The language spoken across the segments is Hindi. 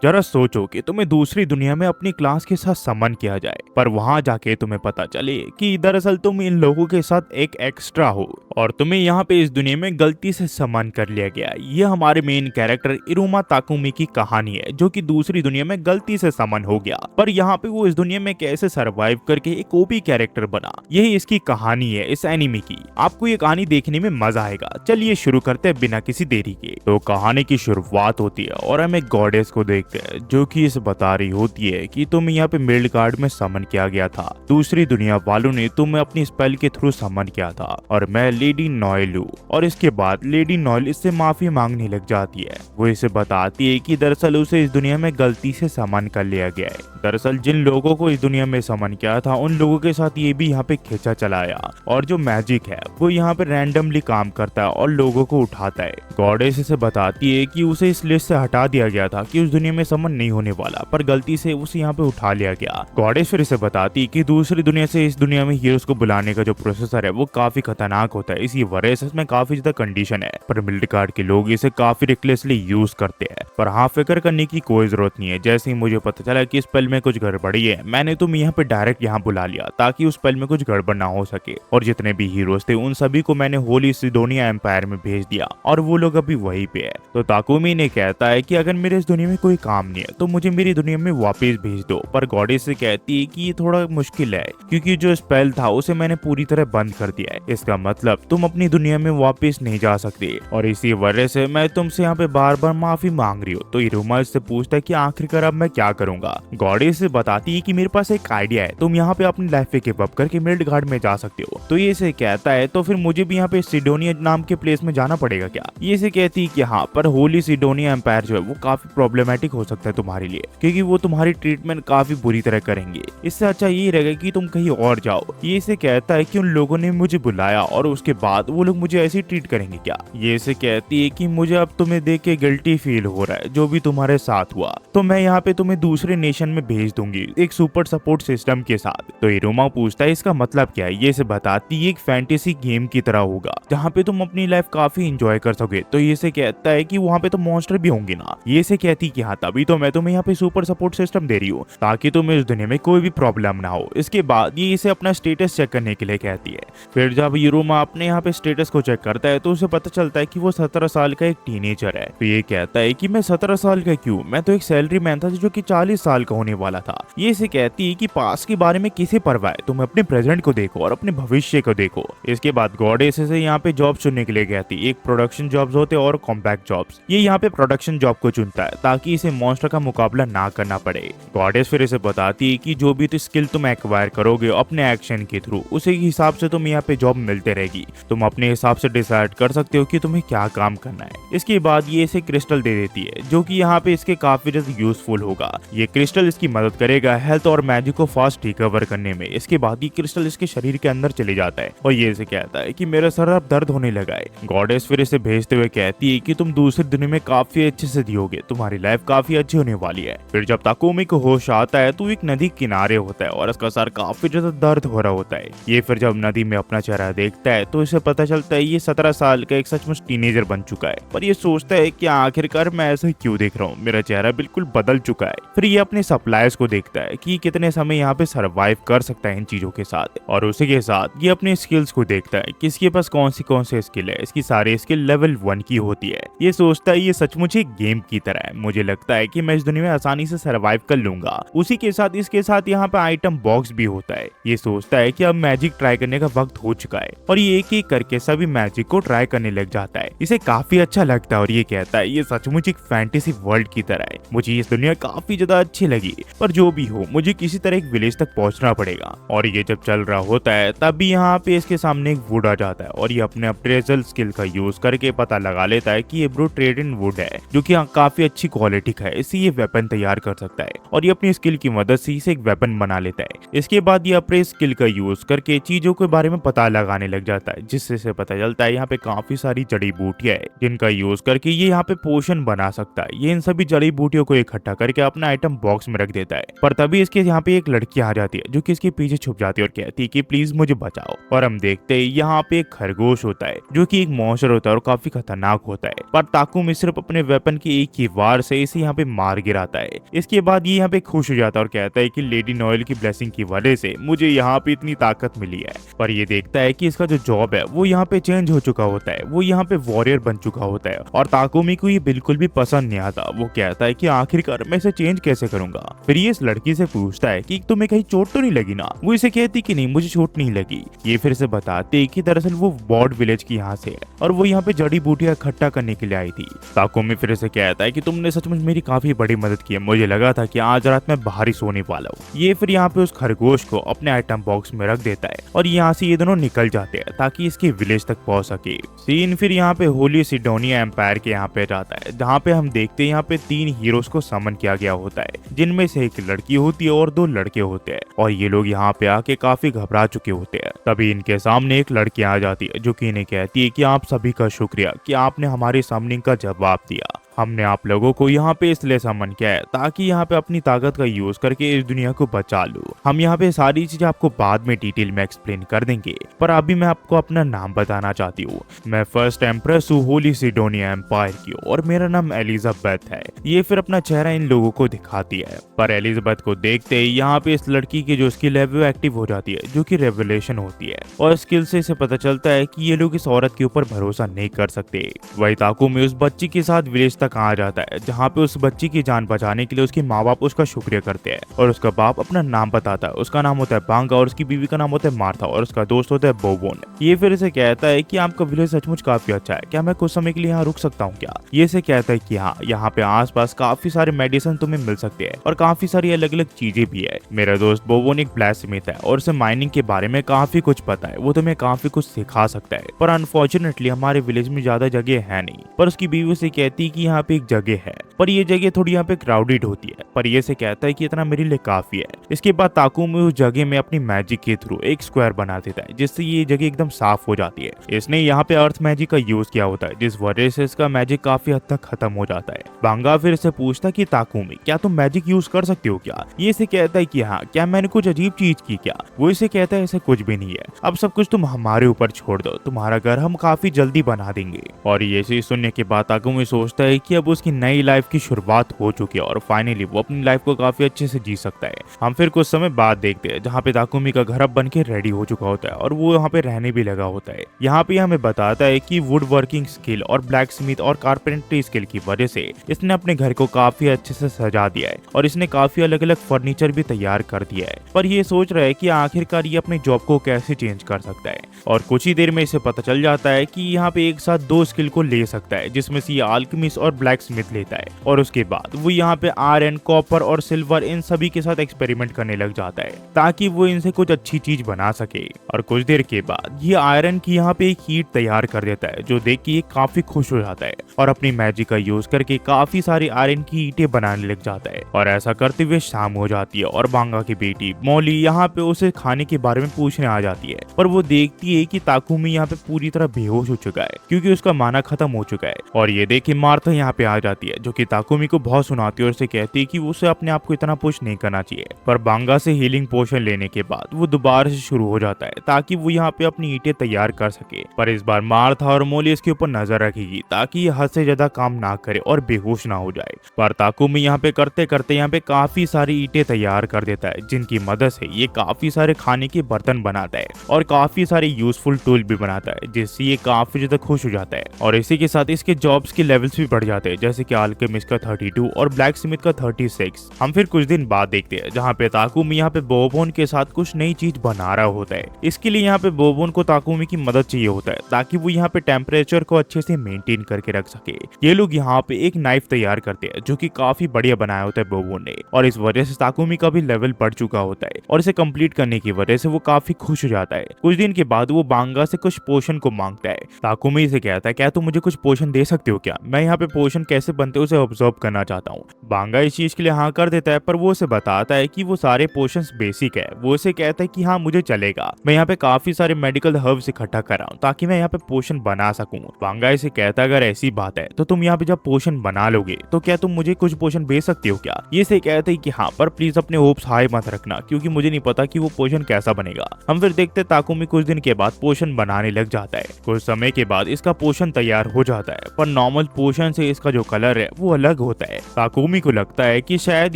जरा सोचो कि तुम्हें दूसरी दुनिया में अपनी क्लास के साथ समन किया जाए, पर वहां जाके तुम्हें पता चले कि दरअसल तुम इन लोगों के साथ एक एक्स्ट्रा हो और तुम्हें यहाँ पे इस दुनिया में गलती से समन कर लिया गया। ये हमारे मेन कैरेक्टर इरुमा ताकुमी की कहानी है, जो कि दूसरी दुनिया में गलती से समन हो गया, पर यहाँ पे वो इस दुनिया में कैसे सरवाइव करके एक ओपी कैरेक्टर बना। यही इसकी कहानी है इस एनिमे की। आपको ये कहानी देखने में मजा आएगा। चलिए शुरू करते हैं बिना किसी देरी के। तो कहानी की शुरुआत होती है और हम एक गॉडेस को देखते हैं जो कि इसे बता रही होती है कि तुम यहाँ पे मिल्ड कार्ड में समन किया गया था। दूसरी दुनिया वालों ने तुम्हें अपनी स्पेल के थ्रू समन किया था और मैं लेडी नॉयल हूँ। और इसके बाद लेडी नॉयल इससे माफी मांगने लग जाती है। वो इसे बताती है कि दरअसल उसे इस दुनिया में गलती से समन कर लिया गया है। दरअसल जिन लोगों को इस दुनिया में समन किया था उन लोगों के साथ ये भी यहाँ पे खींचा चलाया, और जो मैजिक है वो यहाँ पे रैंडमली काम करता है और लोगों को उठाता है। गॉडेस इसे बताती है कि उसे इस लिस्ट से हटा दिया गया था कि उस दुनिया में समन नहीं होने वाला, पर गलती से उसे यहाँ पे उठा लिया गया। गॉडेस फिर इसे बताती है कि दूसरी दुनिया से इस दुनिया में हीरोज को बुलाने का जो प्रोसेसर है वो काफी खतरनाक होता है, इसी वजह से इसमें काफी ज्यादा कंडीशन है, पर मिल्ड कार्ड के लोग इसे काफी रिकलेसली यूज करते हैं। पर हाँ, फिक्र करने की कोई जरूरत नहीं है। जैसे ही मुझे पता चला कि स्पेल में कुछ गड़बड़ी है, मैंने तुम यहाँ पे डायरेक्ट यहाँ बुला लिया ताकि उस स्पेल में कुछ गड़बड़ ना हो सके। और जितने भी हीरोज थे उन सभी को मैंने होली सिडोनिया एम्पायर में भेज दिया और वो लोग अभी वहीं पे है। तो ताकुमी ने कहता है कि अगर मेरे इस दुनिया में कोई काम नहीं है तो मुझे मेरी दुनिया में वापस भेज दो। पर गॉडेस से कहती है कि ये थोड़ा मुश्किल है क्योंकि जो स्पेल था उसे मैंने पूरी तरह बंद कर दिया है। इसका मतलब तुम अपनी दुनिया में वापस नहीं जा सकते और इसी वजह से मैं तुमसे यहाँ पे बार बार माफी मांग रही हूँ। तो इरुमा इससे पूछता है कि आखिरकार अब मैं क्या करूंगा। गॉडेस से बताती है कि मेरे पास एक आइडिया है, तुम यहाँ पे अपनी लाइफ पे गिव अप करके मिल्ड गार्ड में जा सकते हो। तो ये इसे कहता है तो फिर मुझे भी यहाँ पे सिडोनिया नाम के प्लेस में जाना पड़ेगा क्या। ये इसे कहती है कि हाँ, पर होली सिडोनिया एम्पायर जो है वो काफी प्रॉब्लमेटिक हो सकता है तुम्हारे लिए, क्योंकि वो तुम्हारी ट्रीटमेंट काफी बुरी तरह करेंगे। इससे अच्छा ये रहेगा कि तुम कहीं और जाओ। ये इसे कहता है कि उन लोगों ने मुझे बुलाया और उसके बाद वो लोग मुझे ऐसे ट्रीट करेंगे क्या। ये इसे कहती है कि मुझे अब तुम्हें देख के गिल्टी फील हो रहा है जो भी तुम्हारे साथ हुआ, तो मैं यहाँ पे तुम्हें दूसरे नेशन में भेज दूंगी एक सुपर सपोर्ट सिस्टम के साथ। तो इरुमा पूछता है इसका मतलब क्या है। ये इसे बताती है एक फैंटेसी गेम की तरह होगा जहाँ पे तुम अपनी लाइफ काफी एंजॉय कर सकोगे। तो ये से कहता है कि वहाँ पे तो मॉन्स्टर भी होंगे ना। ये से कहती कि हाँ, तभी तो मैं तुम्हें यहाँ पे सुपर सपोर्ट सिस्टम दे रही हूँ ताकि तुम्हें इस दुनिया में कोई भी प्रॉब्लम ना हो। इसके बाद ये इसे अपना स्टेटस चेक करने के लिए कहती है। फिर जब इरुमा अपने यहाँ पे स्टेटस को चेक करता है तो उसे पता चलता है कि वो 17 साल का एक टीनेजर है। तो ये कहता है कि मैं 17 साल का क्यों, मैं तो एक सैलरी मैन था जो कि 40 साल का होने वाला था। ये इसे कहती है कि पास्ट के बारे में किसे परवाह है, तुम अपने प्रेजेंट को देखो और अपने भविष्य को देखो। इसके बाद गॉडेस से यहाँ पे जॉब चुनने के लिए कहती है। एक प्रोडक्शन जॉब्स होते और कॉम्पैक्ट जॉब्स। ये यहाँ पे प्रोडक्शन जॉब को चुनता है ताकि इसे मॉन्स्टर का मुकाबला ना करना पड़े। गॉडेस फिर इसे बताती है कि जो भी स्किल तुम एक्वायर करोगे अपने एक्शन के थ्रू, उसी हिसाब से तुम यहाँ पे जॉब मिलते रहेगी। तुम अपने हिसाब से डिसाइड कर सकते हो कि तुम्हें क्या काम करना है। इसके बाद ये इसे क्रिस्टल दे देती है जो कि यहाँ पे इसके काफी ज्यादा यूजफुल होगा। ये क्रिस्टल इसकी मदद करेगा हेल्थ और मैजिक को फास्ट रिकवर करने में। इसके बाद ये क्रिस्टल इसके शरीर के अंदर चले जाता है और ये इसे कहता है कि मेरा सर अब दर्द होने लगा है। गॉडेस फिर इसे भेजते हुए कहती है कि तुम दूसरी दुनिया में काफी अच्छे से जियोगे, तुम्हारी लाइफ काफी अच्छी होने वाली है। फिर जब ताकुमी को होश आता है तो एक नदी किनारे होता है और उसका सर काफी ज्यादा दर्द हो रहा होता है। ये फिर जब नदी में अपना चेहरा देखता है तो इसे पता चलता है ये 17 साल का एक सचमुच टीनेजर बन चुका है। पर ये सोचता है कि आखिरकार मैं ऐसा क्यों देख रहा हूँ, मेरा चेहरा बिल्कुल बदल चुका है। फिर ये अपने सप्लायर्स को देखता है कि कितने समय यहाँ पे सरवाइव कर सकता है इन चीजों के साथ, और उसी के साथ ये अपने स्किल्स को देखता है कि इसके पास कौन से स्किल है। इसकी सारी स्किल लेवल 1 की होती है। ये सोचता है ये सचमुच एक गेम की तरह है, मुझे लगता है कि मैं इस दुनिया में आसानी से सरवाइव कर लूंगा। उसी के साथ इसके साथ यहाँ पे आइटम बॉक्स भी होता है। ये सोचता है कि अब मैजिक ट्राई करने का वक्त हो चुका है और ये एक एक करके सभी मैजिक को ट्राई करने लग जाता है। इसे काफी अच्छा लगता है और ये कहता है ये सचमुच एक फैंटेसी वर्ल्ड की तरह है, मुझे इस दुनिया काफी ज्यादा अच्छी लगी, पर जो भी हो मुझे किसी तरह एक विलेज तक पहुंचना पड़ेगा। और ये जब चल रहा होता है तभी यहाँ पे इसके सामने एक वुड आ जाता है और ये अपने अप्रेजल स्किल का यूज करके पता लगा लेता है कि ये ब्रो ट्रेड इन वुड है जो कि काफी अच्छी क्वालिटी का है, इससे ये वेपन तैयार कर सकता है और ये अपनी स्किल की मदद से इसे एक वेपन बना लेता है। इसके बाद ये अपने स्किल का यूज करके चीजों के बारे में पता लगाने लग जाता है, जिससे से पता चलता है यहाँ पे काफी सारी जड़ी बूटियां है जिनका यूज करके ये यहाँ पे पोशन बना सकता है। ये इन सभी जड़ी बूटियों को इकट्ठा करके अपना आइटम बॉक्स में रख देता है। पर तभी इसके यहाँ पे एक लड़की आ जाती है जो कि इसके पीछे छुप जाती है और कहती है कि प्लीज मुझे बचाओ। और हम देखते हैं यहाँ पे एक खरगोश होता है जो कि एक मॉन्स्टर होता है और काफी खतरनाक होता है। पर ताकुमी सिर्फ अपने वेपन की एक ही वार से इसे यहाँ यहाँ पे मार गिराता है। इसके बाद ये यहाँ पे खुश हो जाता है और कहता है कि लेडी नोएल की ब्लेसिंग की वजह से मुझे यहाँ पे इतनी ताकत मिली है। पर ये देखता है कि इसका जो जॉब है वो यहाँ पे चेंज हो चुका होता है, वो यहाँ पे वॉरियर बन चुका होता है और ताकुमी को ये बिल्कुल भी पसंद नहीं आता। वो कहता है कि आखिरकार मैं इसे चेंज कैसे करूंगा। फिर ये इस लड़की से पूछता है कि तुम्हें कहीं चोट तो नहीं लगी ना। वो इसे कहती कि नहीं, मुझे चोट नहीं लगी। ये फिर से बताते कि दरअसल वो बॉर्ड विलेज की यहाँ से है और वो यहाँ पे जड़ी बूटियां इकट्ठा करने के लिए आई थी। ताकुमी फिर से कहता है कि तुमने सचमुच मेरी काफी बड़ी मदद की है, मुझे लगा था कि आज रात मैं बाहर ही सोने वाला हूँ। ये फिर यहाँ पे उस खरगोश को अपने आइटम बॉक्स में रख देता है और यहाँ से ये दोनों निकल जाते हैं ताकि इसके विलेज तक पहुंच सके। सीन फिर यहाँ पे होली सिडोनिया एम्पायर के यहाँ पे जाता है, जहाँ पे हम देखते हैं यहाँ पे 3 हीरोज को समन किया गया होता है, जिनमें से एक लड़की होती है और 2 लड़के होते हैं और ये लोग यहाँ पे आके काफी घबरा चुके होते हैं। तभी इनके सामने एक लड़की आ जाती है जो कि इन्हें कहती है कि आप सभी का शुक्रिया कि आपने हमारे समनिंग का जवाब दिया। हमने आप लोगों को यहाँ पे इसलिए समन किया है ताकि यहाँ पे अपनी ताकत का यूज करके इस दुनिया को बचा लूं। हम यहाँ पे सारी चीजें आपको बाद में डिटेल में एक्सप्लेन कर देंगे, पर अभी मैं आपको अपना नाम बताना चाहती हूँ। मैं फर्स्ट एम्प्रेस हूँ होली सिडोनिया एम्पायर की और मेरा नाम एलिजाबेथ है। ये फिर अपना चेहरा इन लोगों को दिखाती है, पर एलिजाबेथ को देखते ही यहाँ पे इस लड़की की जो स्किल है वो एक्टिव हो जाती है, जो की रेवलेशन होती है और स्किल से इसे पता चलता है कि ये लोग इस औरत के ऊपर भरोसा नहीं कर सकते। वही ताकुमी उस बच्ची के साथ विलेज तक आ जाता है, जहाँ पे उस बच्ची की जान बचाने के लिए उसके माँ बाप उसका शुक्रिया करते हैं और उसका बाप अपना नाम बताता है। उसका नाम होता है बांगा और उसकी बीवी का नाम होता है मार्था और उसका दोस्त होता है बोबोन। ये फिर इसे कहता है कि आपका विलेज सचमुच काफी अच्छा है, क्या मैं कुछ समय के लिए यहाँ रुक सकता हूँ क्या। ये इसे कहता है कि हाँ, यहाँ पे आसपास काफी सारे मेडिसिन तुम्हें मिल सकते हैं और काफी सारी अलग अलग चीजें भी है। मेरा दोस्त बोबोन एक ब्लैकस्मिथ है और उसे माइनिंग के बारे में काफी कुछ पता है, वो तुम्हें काफी कुछ सिखा सकता है, पर अनफॉर्चुनेटली हमारे विलेज में ज्यादा जगह है नहीं। पर उसकी बीवी से कहती है कि यहाँ पे एक जगह है, पर ये जगह थोड़ी यहाँ पे क्राउडेड होती है, पर ये से कहता है कि इतना मेरे लिए काफी है। इसके बाद ताकुमी उस जगह में अपनी मैजिक के थ्रू एक स्क्वायर बना देता है, जिससे ये जगह एकदम साफ हो जाती है। इसने यहाँ पे अर्थ मैजिक का यूज किया होता है, जिस वजह से इसका मैजिक काफी हद तक खत्म हो जाता है। बांगा फिर से पूछता है कि ताकुमी, क्या तुम मैजिक यूज कर सकते हो क्या। ये इसे कहता है कि हाँ, क्या मैंने कुछ अजीब चीज की क्या। वो इसे कहता है ऐसा कुछ भी नहीं है, अब सब कुछ तुम हमारे ऊपर छोड़ दो, तुम्हारा घर हम काफी जल्दी बना देंगे। और ये चीज सुनने के बाद ताकुमी सोचता है कि अब उसकी नई लाइफ की शुरुआत हो चुकी है और फाइनली वो अपनी लाइफ को काफी अच्छे से जी सकता है। हम फिर कुछ समय बाद देखते हैं जहाँ पे ताकुमी का घर अब बन के रेडी हो चुका होता है और वो यहाँ पे रहने भी लगा होता है। यहाँ पे हमें बताता है कि वुड वर्किंग स्किल और ब्लैक स्मिथ और कारपेंट्री स्किल की वजह से इसने अपने घर को काफी अच्छे से सजा दिया है और इसने काफी अलग अलग फर्नीचर भी तैयार कर दिया है। पर ये सोच रहा है कि आखिरकार ये अपने जॉब को कैसे चेंज कर सकता है और कुछ ही देर में इसे पता चल जाता है कि यहाँ पे एक साथ 2 स्किल को ले सकता है, जिसमें से ये अल्केमिस्ट और ब्लैक स्मिथ लेता है और उसके बाद वो यहाँ पे आयरन, कॉपर और सिल्वर इन सभी के साथ एक्सपेरिमेंट करने लग जाता है ताकि वो इनसे कुछ अच्छी चीज बना सके। और कुछ देर के बाद ये आयरन की यहाँ पे एक हीट तैयार कर देता है, जो देख के ये काफी खुश हो जाता है और अपनी मैजिक का यूज करके काफी सारी आयरन की ईंटें बनाने लग जाता है। और ऐसा करते हुए शाम हो जाती है और बांगा की बेटी मौली यहाँ पे उसे खाने के बारे में पूछने आ जाती है, पर वो देखती है कि ताकुमी यहाँ पे पूरी तरह बेहोश हो चुका है क्योंकि उसका माना खत्म हो चुका है। और ये देख के मार्था यहाँ पे आ जाती है, जो कि ताकुमी को बहुत सुनाती है और उसे कहती है कि उसे अपने आप को इतना पुश नहीं करना चाहिए। पर बांगा से हीलिंग पोशन लेने के बाद वो दोबारा से शुरू हो जाता है ताकि वो यहाँ पे अपनी ईंटें तैयार कर सके। पर इस बार मार्था और मोली इसके ऊपर नजर रखेगी ताकि ये हद से ज्यादा काम ना करे और बेहोश ना हो जाए। पर ताकुमी यहाँ पे करते करते यहाँ पे काफी सारी ईंटें तैयार कर देता है, जिनकी मदद से ये काफी सारे खाने के बर्तन बनाता है और काफी सारे यूजफुल टूल भी बनाता है, जिससे ये काफी ज्यादा खुश हो जाता है। और इसी के साथ इसके जॉब्स के लेवल्स भी बढ़ जाते हैं, जैसे कि अल्केमिस्ट का 32 और ब्लैक स्मिथ का 36। हम फिर कुछ दिन बाद देखते हैं जहाँ पे ताकुमी यहाँ पे बोबोन के साथ कुछ नई चीज बना रहा होता है। इसके लिए यहाँ पे बोबोन को ताकुमी की मदद चाहिए होता है ताकि वो यहाँ पे टेम्परेचर को अच्छे से मेंटेन करके रख सके। ये लोग यहाँ पे एक नाइफ तैयार करते हैं, जो कि काफी बढ़िया बनाया होता है बोबोन ने, और इस वजह से ताकुमी का भी लेवल बढ़ चुका होता है और इसे कंप्लीट करने की वजह से वो काफी खुश हो जाता है। कुछ दिन के बाद वो बांगा से कुछ पोशन को मांगता है। ताकुमी से कहता है, क्या तुम मुझे कुछ पोशन दे सकते हो क्या, मैं यहाँ पे पोशन कैसे बनते उसे ऑब्जर्व करना चाहता हूँ। बांगा इस चीज के लिए हाँ कर देता है, पर वो उसे बताता है कि वो सारे पोशंस बेसिक है। वो उसे कहता है कि हाँ मुझे चलेगा, मैं यहाँ पे काफी सारे मेडिकल हर्ब्स इकट्ठा कर रहा हूँ ताकि मैं यहाँ पे पोशन बना सकूं। बांगा इसे कहता है, अगर ऐसी बात है तो तुम यहाँ पे जब पोशन बना लोगे तो क्या तुम मुझे कुछ पोशन भेज सकते हो क्या। ये से कहते हैं कि हाँ, पर प्लीज अपने होप्स हाई मत रखना क्योंकि मुझे नहीं पता कि वो पोशन कैसा बनेगा। हम फिर देखते ताकुमी कुछ दिन के बाद पोशन बनाने लग जाता है। कुछ समय के बाद इसका पोशन तैयार हो जाता है, पर नॉर्मल पोशन से से इसका जो कलर है वो अलग होता है। ताकुमी को लगता है कि शायद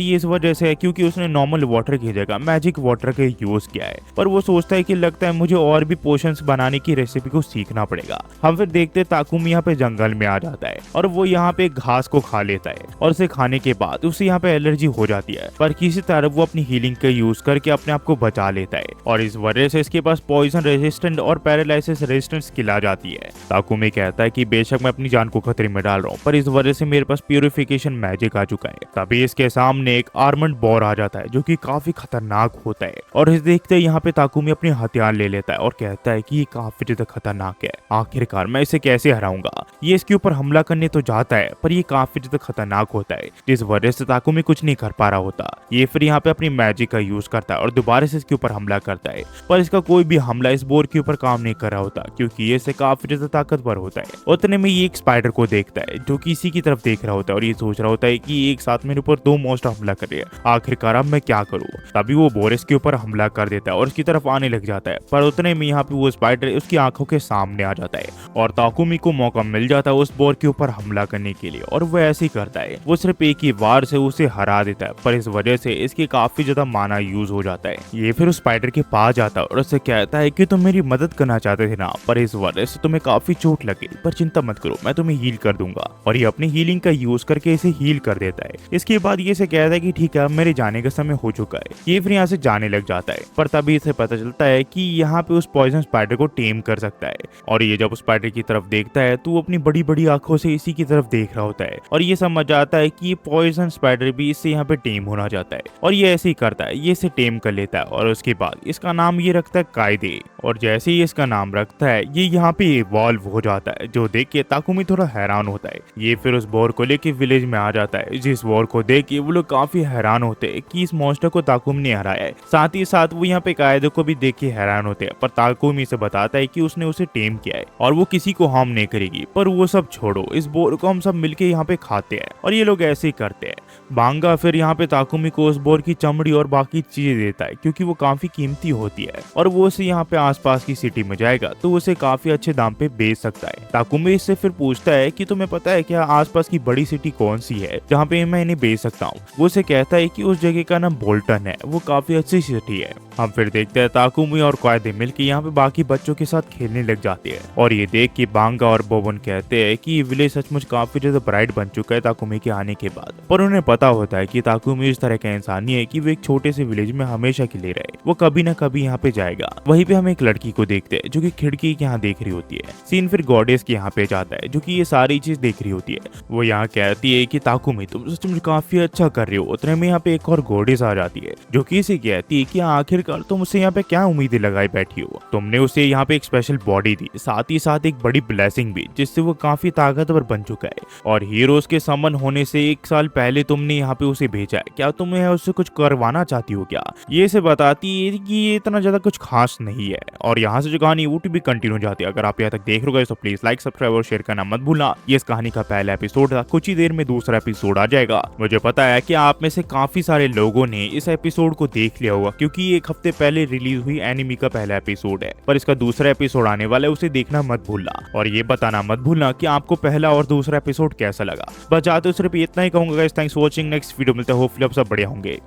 ये इस वजह से है क्योंकि उसने नॉर्मल वाटर की जगह मैजिक वाटर का यूज किया है, पर वो सोचता है कि लगता है मुझे और भी पोशंस बनाने की रेसिपी को सीखना पड़ेगा। हम फिर देखते ताकुमी यहाँ पे जंगल में आ जाता है और वो यहाँ पे घास को खा लेता है और उसे खाने के बाद उसे यहाँ पे एलर्जी हो जाती है, पर किसी तरह वो अपनी हीलिंग का यूज करके अपने आप को बचा लेता है और इस वजह से इसके पास पॉइजन रेजिस्टेंट और पैरालिसिस रेजिस्टेंट स्किल आ जाती है। ताकुमी कहता है कि बेशक मैं अपनी जान को खतरे में डाल रहा हूँ, पर इस वजह से मेरे पास प्यूरिफिकेशन मैजिक आ चुका है। तभी इसके सामने एक आर्मड बोर आ जाता है जो कि काफी खतरनाक होता है और इस देखते यहाँ पे ताकुमी अपने हथियार ले लेता है और कहता है कि ये काफी ज्यादा खतरनाक है, आखिरकार मैं इसे कैसे हराऊंगा। ये इसके ऊपर हमला करने तो जाता है पर ये काफी ज्यादा खतरनाक होता है, जिस वजह से ताकुमी कुछ नहीं कर पा रहा होता। ये फिर यहाँ पे अपनी मैजिक का यूज करता है और दोबारा से इसके ऊपर हमला करता है, पर इसका कोई भी हमला इस बोर के ऊपर काम नहीं कर रहा होता क्योंकि ये इसे काफी ज्यादा ताकतवर होता है। उतने में ये एक स्पाइडर को देखता है जो कि इसी की तरफ देख रहा होता है और ये सोच रहा होता है कि एक साथ मेरे ऊपर दो मॉन्स्टर हमला कर रहे हैं, आखिरकार अब मैं क्या करूँ। तभी वो बोरिस के ऊपर हमला कर देता है और उसकी तरफ आने लग जाता है, पर उतने में यहाँ पे वो स्पाइडर उसकी आंखों के सामने आ जाता है और ताकुमी को मौका मिल जाता है उस बोर के ऊपर हमला करने के लिए और वो ऐसे ही करता है। वो सिर्फ एक ही वार से उसे हरा देता है, पर इस वजह से इसकी काफी ज्यादा माना यूज हो जाता है। ये फिर उस स्पाइडर के पास जाता है और उससे कहता है कि तुम मेरी मदद करना चाहते थे ना, पर इस वजह से तुम्हें काफी चोट लगी, पर चिंता मत करो मैं तुम्हें हील कर दूंगा। और ये अपनी हीलिंग का यूज करके इसे हील कर देता है। इसके बाद ये इसे कहता है कि ठीक है अब मेरे जाने का समय हो चुका है। ये फिर यहाँ से जाने लग जाता है, पर तभी इसे पता चलता है कि यहाँ पे उस पॉइजन स्पाइडर को टेम कर सकता है और ये जब उस स्पाइडर की तरफ देखता है तो वो अपनी बड़ी बड़ी आंखों से इसी की तरफ देख रहा होता है और ये समझ आता है कि ये पॉइजन स्पाइडर भी इससे यहाँ पे टेम होना चाहता है और ये ऐसे ही करता है, ये इसे टेम कर लेता है और उसके बाद इसका नाम ये रखता है कायदे। और जैसे ही इसका नाम रखता है ये यहाँ पे इवॉल्व हो जाता है, जो देख के ताकुमी थोड़ा हैरान होता है। ये फिर उस बोर को लेके विलेज में आ जाता है, जिस बोर को देख के वो लोग काफी हैरान होते हैं कि इस मॉन्स्टर को ताकुमी ने हराया है। साथ ही साथ वो यहाँ पे कायदे को भी देख के हैरान होते हैं, पर ताकुमी से बताता है कि उसने उसे टेम किया है और वो किसी को हार्म नहीं करेगी। पर वो सब छोड़ो, इस बोर को हम सब मिलके यहाँ पे खाते हैं और ये लोग ऐसे ही करते हैं। बांगा फिर यहाँ पे ताकुमी को उस बोर की चमड़ी और बाकी चीजें देता है क्योंकि वो काफी कीमती होती है और वो उसे यहाँ पे आसपास की सिटी में जाएगा तो उसे काफी अच्छे दाम पे बेच सकता है। ताकुमी इससे फिर पूछता है कि तुम्हें पता है क्या आसपास की बड़ी सिटी कौन सी है जहाँ पे मैं इन्हें बेच सकता हूँ। वो उसे कहता है कि उस जगह का नाम बोल्टन है, वो काफी अच्छी सिटी है। हम फिर देखते हैं ताकुमी और कायदे मिलकर यहाँ पे बाकी बच्चों के साथ खेलने लग जाते हैं और ये देख के बांगा और बोबन कहते हैं कि ये विलेज सचमुच काफी ज्यादा ब्राइट बन चुका है ताकुमी के आने के बाद। पर उन्हें पता होता है कि ताकुमी इस तरह का इंसान नहीं है कि वो एक छोटे से विलेज में हमेशा के लिए रहे, वो कभी ना कभी यहाँ पे जाएगा। वहीं पे हम एक लड़की को देखते हैं जो कि खिड़की के यहाँ देख रही होती है। सीन फिर गॉडेस के यहाँ पे जाता है जो कि ये सारी चीज देख रही होती है। वो यहाँ कहती है कि ताकुमी तुम सचमुच काफी अच्छा कर रही हो। उतने में यहाँ पे एक और गॉडेस आ जाती है जो कि इसे कहती है कि आखिरकार तुम उससे यहाँ पे क्या उम्मीदें लगाई बैठी हो। तुमने उसे यहाँ पे एक स्पेशल बॉडी दी, साथ ही साथ एक बड़ी ब्लेसिंग भी जिससे वो काफी ताकतवर बन चुका है और हीरोज के समन होने से 1 साल पहले तुमने यहाँ पे उसे भेजा है। क्या तुम्हें उससे कुछ करवाना चाहती हो क्या? ये से बताती है कि ये इतना ज्यादा कुछ खास नहीं है और यहाँ से जो कहानी वो भी कंटिन्यू जाती है। अगर आप यहाँ तक देख रहे हो तो प्लीज लाइक सब्सक्राइब और शेयर करना मत भूलना। ये इस कहानी का पहला एपिसोड था, कुछ ही देर में दूसरा एपिसोड आ जाएगा। मुझे पता है कि आप में से काफी सारे लोगों ने इस एपिसोड को देख लिया होगा क्योंकि ये 1 हफ्ते पहले रिलीज हुई एनिमी का पहला एपिसोड है, पर इसका दूसरा एपिसोड आने वाला है, उसे देखना मत भूलना और ये बताना मत भूलना कि आपको पहला और दूसरा एपिसोड कैसा लगा। बस जाते सिर्फ इतना ही कहूंगा guys, thanks for watching. Next video मिलता है, होपफुली आप सब बढ़िया होंगे।